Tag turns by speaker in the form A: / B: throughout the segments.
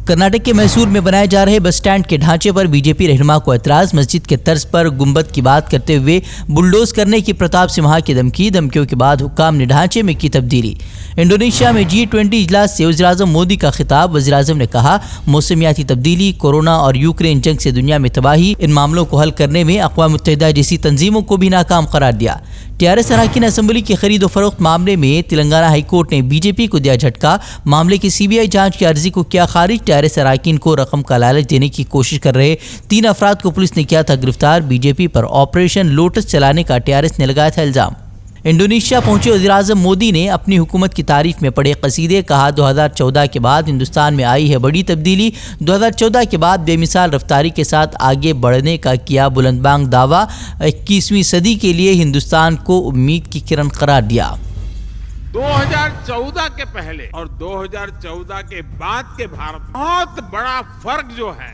A: کرناٹک کے میسور میں بنائے جا رہے بس اسٹینڈ کے ڈھانچے پر بی جے پی رہنما کو اعتراض، مسجد کے طرز پر گنبد کی بات کرتے ہوئے بلڈوز کرنے کی پرتاپ سمہا کی دھمکیوں کے بعد حکام نے ڈھانچے میں کی تبدیلی۔ انڈونیشیا میں G20 اجلاس سے وزیراعظم مودی کا خطاب، وزیراعظم نے کہا موسمیاتی تبدیلی، کورونا اور یوکرین جنگ سے دنیا میں تباہی، ان معاملوں کو حل کرنے میں اقوام متحدہ جیسی تنظیموں کو بھی ناکام قرار دیا۔ TRS اراکین اسمبلی کی خرید و فروخت معاملے میں تلنگانہ ہائی کورٹ نے بی جے پی کو دیا جھٹکا، معاملے کی CBI جانچ کی عرضی کو کیا خارج۔ TRS اراکین کو رقم کا لالچ دینے کی کوشش کر رہے 3 افراد کو پولیس نے کیا تھا گرفتار، بی جے پی پر آپریشن لوٹس چلانے کا TRS نے لگایا تھا الزام۔ انڈونیشیا پہنچے وزیراعظم مودی نے اپنی حکومت کی تعریف میں پڑھے قصیدے، کہا 2014 کے بعد ہندوستان میں آئی ہے بڑی تبدیلی، 2014 کے بعد بے مثال رفتاری کے ساتھ آگے بڑھنے کا کیا بلند بانگ دعویٰ، 21ویں صدی کے لیے ہندوستان کو امید کی کرن قرار دیا۔
B: 2014 کے پہلے اور 2014 کے بعد کے بھارت بہت بڑا فرق جو ہے،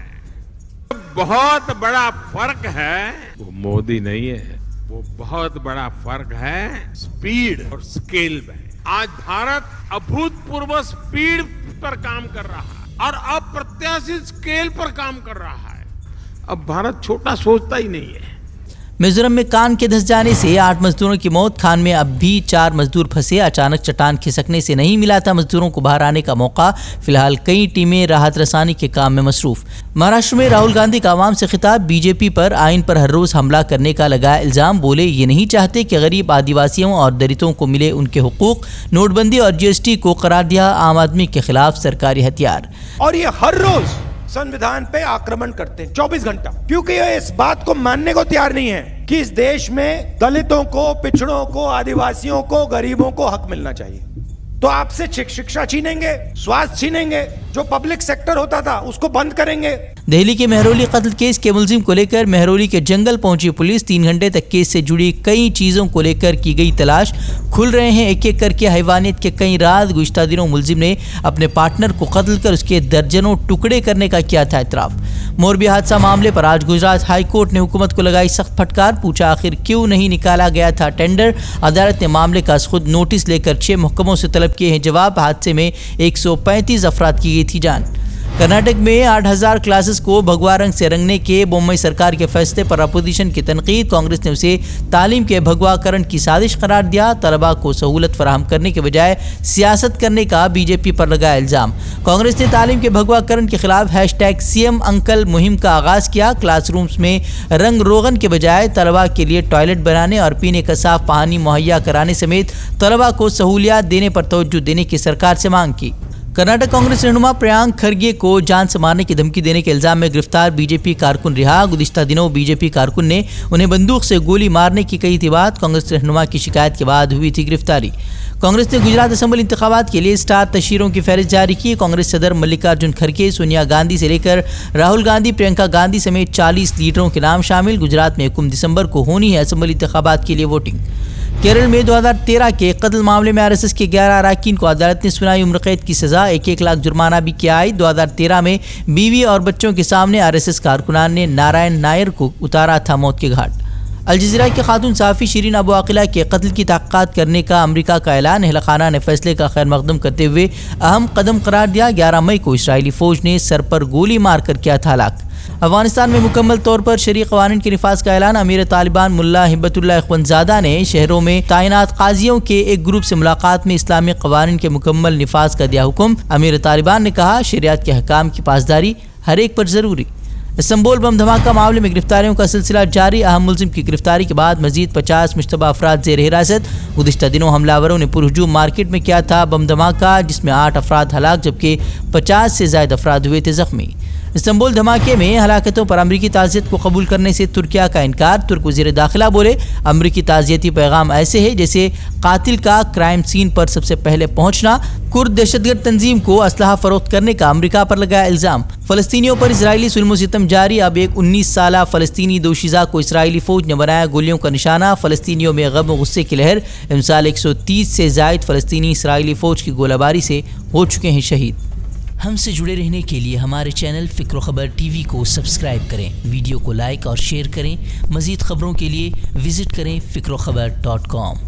B: بہت بڑا فرق ہے، وہ مودی نہیں ہے، وہ بہت بڑا فرق ہے سپیڈ اور سکیل میں۔ آج بھارت ابھوتپورو سپیڈ پر کام کر رہا ہے اور اپرتیاشت سکیل پر کام کر رہا ہے۔ اب بھارت چھوٹا سوچتا ہی نہیں ہے۔
A: میزورم میں کان کے دھس جانے سے 8 مزدوروں کی موت، کھان میں اب بھی 4 مزدور پھنسے، اچانک چٹان کھسکنے سے نہیں ملا تھا مزدوروں کو باہر آنے کا موقع، فی الحال کئی ٹیمیں راحت رسانی کے کام میں مصروف۔ مہاراشٹر میں راہل گاندھی کا عوام سے خطاب، بی جے پی پر آئین پر ہر روز حملہ کرنے کا لگایا الزام، بولے یہ نہیں چاہتے کہ غریب آدیواسیوں اور دلتوں کو ملے ان کے حقوق، نوٹ بندی اور GST کو قرار دیا عام آدمی کے خلاف سرکاری ہتھیار۔
C: اور یہ ہر روز سنویدھان پہ آکرمن کرتے ہیں 24 گھنٹہ، کیونکہ یہ اس بات کو ماننے کو تیار نہیں ہے کہ اس دیش میں دلتوں کو، پچھڑوں کو، آدیواسیوں کو، غریبوں کو حق ملنا چاہیے۔ تو آپ سے شکشا چھینیں گے، سواستھ چھینیں گے، جو پبلک سیکٹر ہوتا تھا اس کو بند کریں گے۔
A: دہلی کے مہرولی قتل کیس کے ملزم کو لے کر مہرولی کے جنگل پہنچی پولیس، 3 گھنٹے تک کیس سے جڑی کئی چیزوں کو لے کر کی گئی تلاش، کھل رہے ہیں ایک ایک کر کے حیوانیت کے کئی راز۔ گزشتہ دنوں ملزم نے اپنے پارٹنر کو قتل کر اس کے درجنوں ٹکڑے کرنے کا کیا تھا اعتراف۔ موربی حادثہ معاملے پر آج گجرات ہائی کورٹ نے حکومت کو لگائی سخت پھٹکار، پوچھا آخر کیوں نہیں نکالا گیا تھا ٹینڈر۔ عدالت نے معاملے کا خود نوٹس لے کر 6 محکموں سے طلب کیے ہیں جواب۔ حادثے میں 135 افراد کی گئی تھی جان۔ کرناٹک میں 8000 کلاسز کو بھگوا رنگ سے رنگنے کے بومئی سرکار کے فیصلے پر اپوزیشن کی تنقید، کانگریس نے اسے تعلیم کے بھگوا کرن کی سازش قرار دیا، طلباء کو سہولت فراہم کرنے کے بجائے سیاست کرنے کا بی جے پی پر لگایا الزام۔ کانگریس نے تعلیم کے بھگوا کرن کے خلاف #CM انکل مہم کا آغاز کیا، کلاس رومز میں رنگ روغن کے بجائے طلباء کے لیے ٹوائلٹ بنانے اور پینے کا صاف پانی مہیا کرانے سمیت طلباء کو سہولیات دینے پر توجہ دینے کی سرکار سے مانگ کی۔ کرناٹک کانگریس رہنما پریانک کھرگے کو جان سے مارنے کی دھمکی دینے کے الزام میں گرفتار بی جے پی کارکن رہا، گزشتہ دنوں بی جے پی کارکن نے انہیں بندوق سے گولی مارنے کی کہی تھی بات، کانگریس رہنما کی شکایت کے بعد ہوئی تھی گرفتاری۔ کانگریس نے گجرات اسمبلی انتخابات کے لیے اسٹار تشہیروں کی فہرست جاری کی، کانگریس صدر ملکارجن کھڑگے، سونیا گاندھی سے لے کر راہل گاندھی، پرینکا گاندھی سمیت 40 لیڈروں کے نام شامل۔ گجرات میں 21 دسمبر کو ہونی ہے اسمبلی انتخابات کے لیے ووٹنگ۔ کیرل میں 2013 کے قتل معاملے میں RSS کے 11 اراکین کو عدالت نے سنائی عمر قید کی سزا، 1 لاکھ جرمانہ بھی کیا ہے۔ 2013 میں بیوی اور بچوں کے سامنے RSS کارکنان نے نارائن نائر کو اتارا تھا موت کے گھاٹ۔ الجزیرہ کی خاتون صحافی شیرین ابو عاقلہ کے قتل کی تحقیقات کرنے کا امریکہ کا اعلان، اہل خانہ نے فیصلے کا خیر مقدم کرتے ہوئے اہم قدم قرار دیا۔ 11 مئی کو اسرائیلی فوج نے سر پر گولی مار کر کیا تھا ہلاک۔ افغانستان میں مکمل طور پر شرعی قوانین کے نفاذ کا اعلان، امیر طالبان ملا ہبت اللہ اخونزادہ نے شہروں میں تعینات قاضیوں کے ایک گروپ سے ملاقات میں اسلامی قوانین کے مکمل نفاذ کا دیا حکم۔ امیر طالبان نے کہا شریعت کے احکام کی پاسداری ہر ایک پر ضروری۔ استنبول بم دھماکہ معاملے میں گرفتاریوں کا سلسلہ جاری، اہم ملزم کی گرفتاری کے بعد مزید 50 مشتبہ افراد زیر حراست۔ گزشتہ دنوں حملہ آوروں نے پرہجوم مارکیٹ میں کیا تھا بم دھماکہ، جس میں 8 افراد ہلاک جبکہ 50 سے زائد افراد ہوئے تھے زخمی۔ استنبول دھماکے میں ہلاکتوں پر امریکی تعزیت کو قبول کرنے سے ترکیہ کا انکار، ترک وزیر داخلہ بولے امریکی تعزیتی پیغام ایسے ہے جیسے قاتل کا کرائم سین پر سب سے پہلے پہنچنا۔ کرد دہشت گرد تنظیم کو اسلحہ فروخت کرنے کا امریکہ پر لگایا الزام۔ فلسطینیوں پر اسرائیلی ظلم و ستم جاری، اب ایک 19 سالہ فلسطینی دوشیزہ کو اسرائیلی فوج نے بنایا گولیوں کا نشانہ، فلسطینیوں میں غم و غصے کی لہر، امسال 130 سے زائد فلسطینی اسرائیلی فوج کی گولہ باری سے ہو چکے ہیں شہید۔ ہم سے جڑے رہنے کے لیے ہمارے چینل فکر و خبر TV کو سبسکرائب کریں، ویڈیو کو لائک اور شیئر کریں، مزید خبروں کے لیے وزٹ کریں فکروخبر.com۔